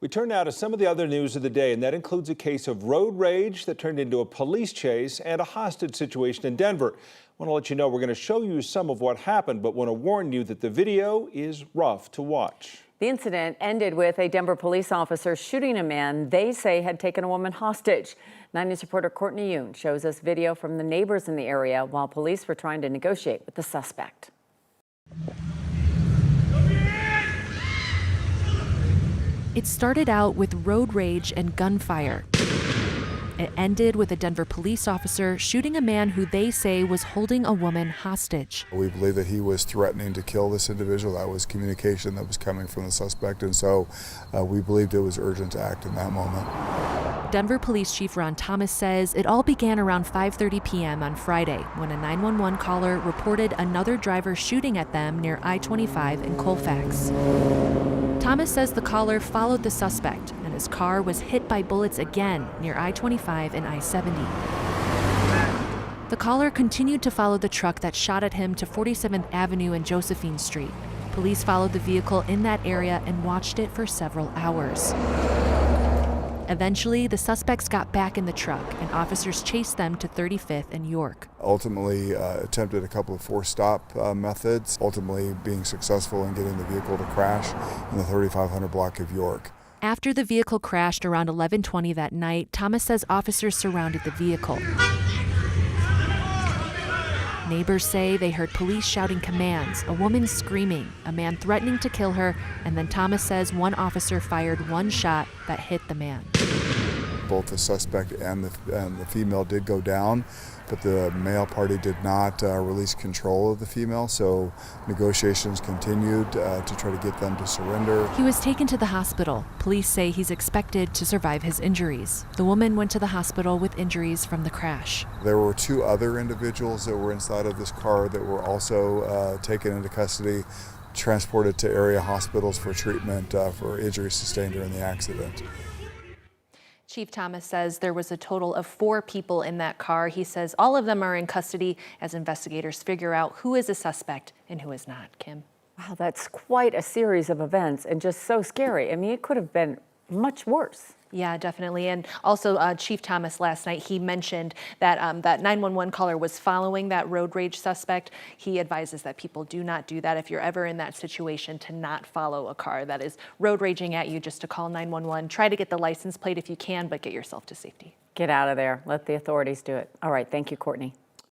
We turn now to some of the other news of the day, and that includes a case of road rage that turned into a police chase and a hostage situation in Denver. I want to let you know we're going to show you some of what happened, but want to warn you that the video is rough to watch. The incident ended with a Denver police officer shooting a man they say had taken a woman hostage. 9 News reporter Courtney Yoon shows us video from the neighbors in the area while police were trying to negotiate with the suspect. It started out with road rage and gunfire. It ended with a Denver police officer shooting a man who they say was holding a woman hostage. We believe that he was threatening to kill this individual. That was communication that was coming from the suspect, and so we believed it was urgent to act in that moment. Denver Police Chief Ron Thomas says it all began around 5:30 p.m. on Friday when a 911 caller reported another driver shooting at them near I-25 in Colfax. Thomas says the caller followed the suspect and his car was hit by bullets again near I-25 and I-70. The caller continued to follow the truck that shot at him to 47th Avenue and Josephine Street. Police followed the vehicle in that area and watched it for several hours. Eventually, the suspects got back in the truck and officers chased them to 35th and York. Ultimately attempted a couple of forced stop methods, ultimately being successful in getting the vehicle to crash in the 3500 block of York. After the vehicle crashed around 11:20 that night, Thomas says officers surrounded the vehicle. Neighbors say they heard police shouting commands, a woman screaming, a man threatening to kill her, and then Thomas says one officer fired one shot that hit the man. Both the suspect and the female did go down, but the male party did not release control of the female, so negotiations continued to try to get them to surrender. He was taken to the hospital. Police say he's expected to survive his injuries. The woman went to the hospital with injuries from the crash. There were 2 other individuals that were inside of this car that were also taken into custody, transported to area hospitals for treatment for injuries sustained during the accident. Chief Thomas says there was a total of 4 people in that car. He says all of them are in custody as investigators figure out who is a suspect and who is not. Kim. Wow, that's quite a series of events and just so scary. I mean, it could have been much worse. Yeah, definitely. And also Chief Thomas last night, he mentioned that that 911 caller was following that road rage suspect. He advises that people do not do that. If you're ever in that situation, to not follow a car that is road raging at you, just to call 911. Try to get the license plate if you can, but get yourself to safety. Get out of there. Let the authorities do it. All right. Thank you, Courtney.